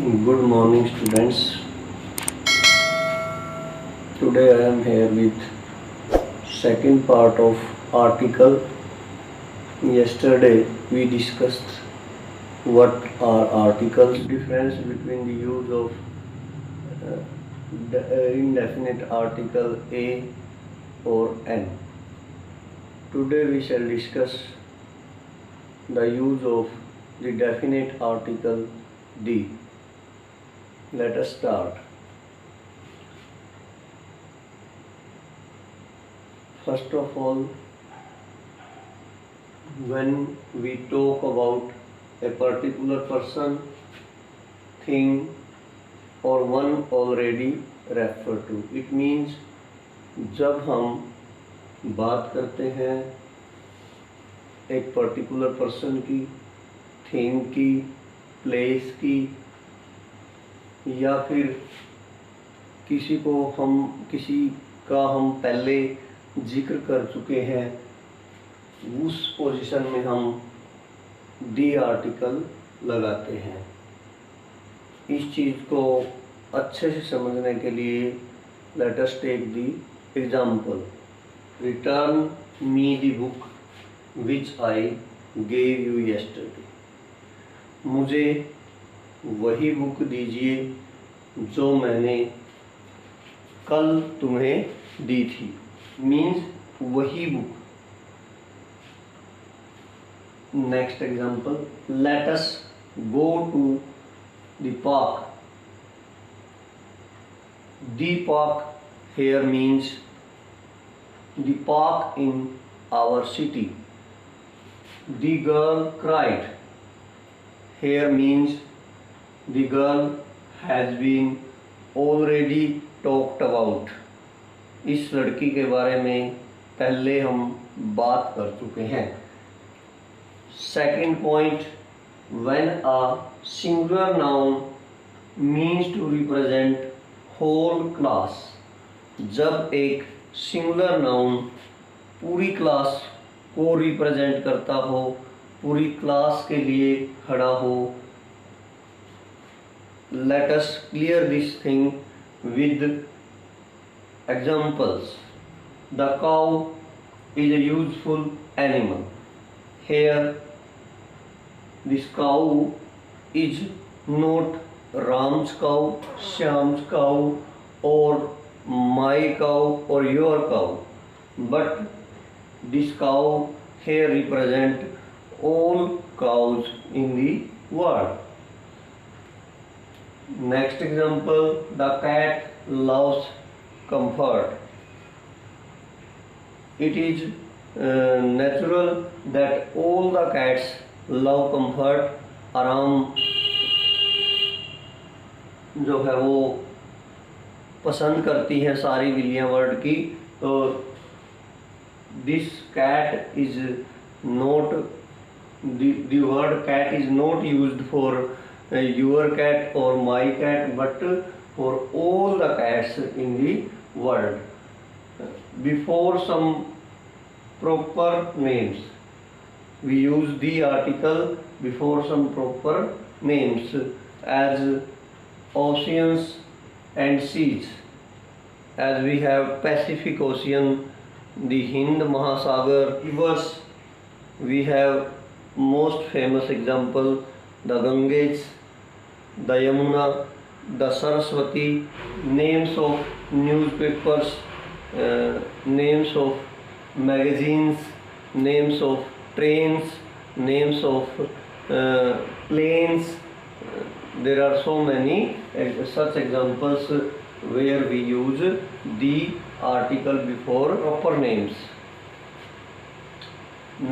Good morning, students. Today I am here with second part of article. Yesterday we discussed what are articles, difference between the use of indefinite article a or n. Today we shall discuss the use of the definite article d. Let us start. First of all, when we talk about a particular person, thing, or one already referred to, it means जब हम बात करते हैं एक particular person की, thing की, place की, या फिर किसी का हम पहले जिक्र कर चुके हैं, उस पोजीशन में हम डी आर्टिकल लगाते हैं। इस चीज़ को अच्छे से समझने के लिए let us take the example. Return me the book which I gave you yesterday. मुझे वही बुक दीजिए जो मैंने कल तुम्हें दी थी। मीन्स वही book. Next example, let us go to the park. The park here means the park in our city. The girl cried here means the girl has been already talked about. इस लड़की के बारे में पहले हम बात कर चुके हैं। Second point, when a singular noun means to represent whole class. जब एक सिंगुलर नाउन पूरी क्लास को रिप्रेजेंट करता हो, पूरी क्लास के लिए खड़ा हो। Let us clear this thing with examples. The cow is a useful animal. Here this cow is not Ram's cow, Shyam's cow, or my cow or your cow, but this cow here represent all cows in the world. Next example, the cat loves comfort. It is natural that all the cats love comfort. आराम जो है वो पसंद करती हैं सारी बिल्लियाँ world की। तो this cat is not the word cat is not used for your cat और my cat but for all the cats in the world. Before some proper names we use the article before some proper names as oceans and seas. As we have Pacific Ocean, the Hind Mahasagar, rivers, we have most famous example the Ganges, the Yamuna, the Saraswati, names of newspapers, names of magazines, names of trains, names of planes. There are so many such examples where we use the article before proper names.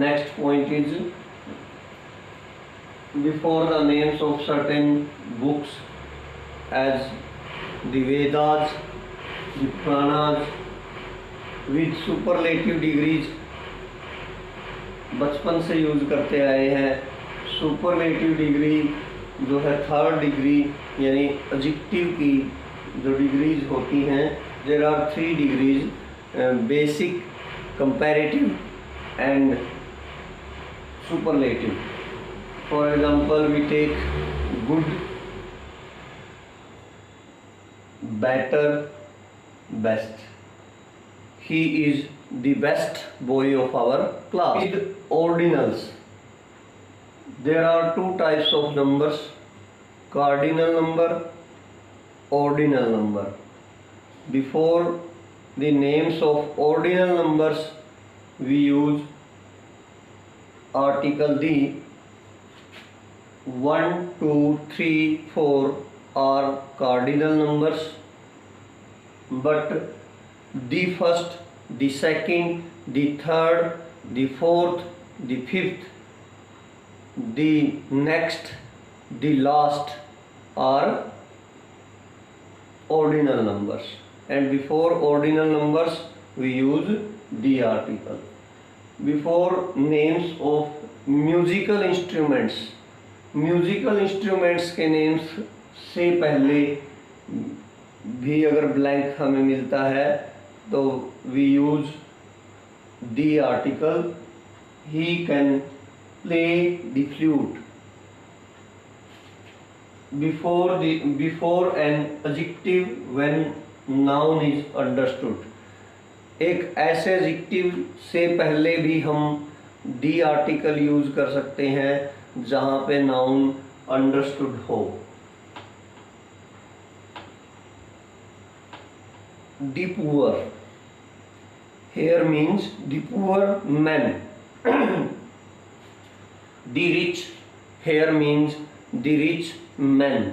Next point is before the names of certain books as the Vedas, the Puranas with superlative degrees बचपन से use करते आए हैं। Superlative degree जो है third degree यानी adjective की जो डिग्रीज होती हैं, there are 3 degrees, basic, comparative and superlative. For example, we take good, better, best. He is the best boy of our class. With ordinals, there are two types of numbers: cardinal number, ordinal number. Before the names of ordinal numbers, we use article the. 1, 2, 3, 4 are cardinal numbers, but the first, the second, the third, the fourth, the fifth, the next, the last are ordinal numbers, and before ordinal numbers we use the article. Before names of musical instruments, musical instruments के names से पहले भी अगर blank हमें मिलता है तो we use the article. He can play the flute. Before an adjective when noun is understood. एक ऐसे एडजेक्टिव से पहले भी हम द आर्टिकल यूज कर सकते हैं जहां पे नाउन अंडरस्टूड हो. The poor here means the poor man. The rich here means the rich man.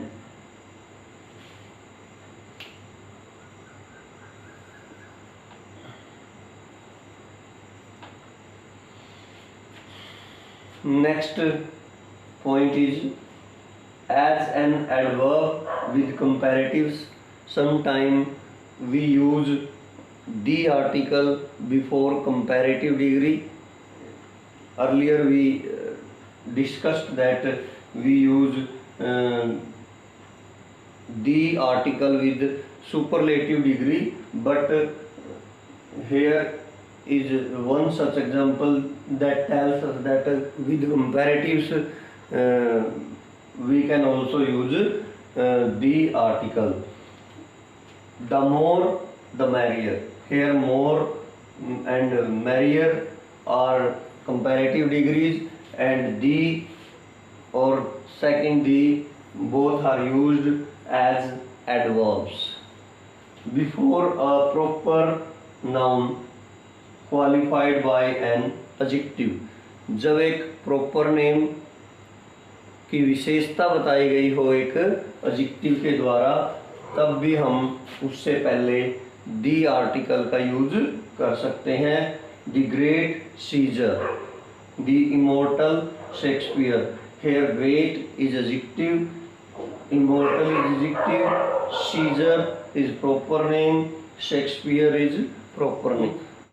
Next point is as an adverb with comparatives. Sometimes we use the article before comparative degree. Earlier we discussed that we use the article with superlative degree, but here is one such example that tells us that with comparatives we can also use the article. The more the merrier. Here more and merrier are comparative degrees, and the or second the both are used as adverbs. Before a proper noun qualified by an adjective. जब एक proper name की विशेषता बताई गई हो एक adjective के द्वारा, तब भी हम उससे पहले दी आर्टिकल का यूज कर सकते हैं. The great Caesar, the immortal Shakespeare. Here great is adjective, immortal is adjective, Caesar is proper name, Shakespeare is proper name.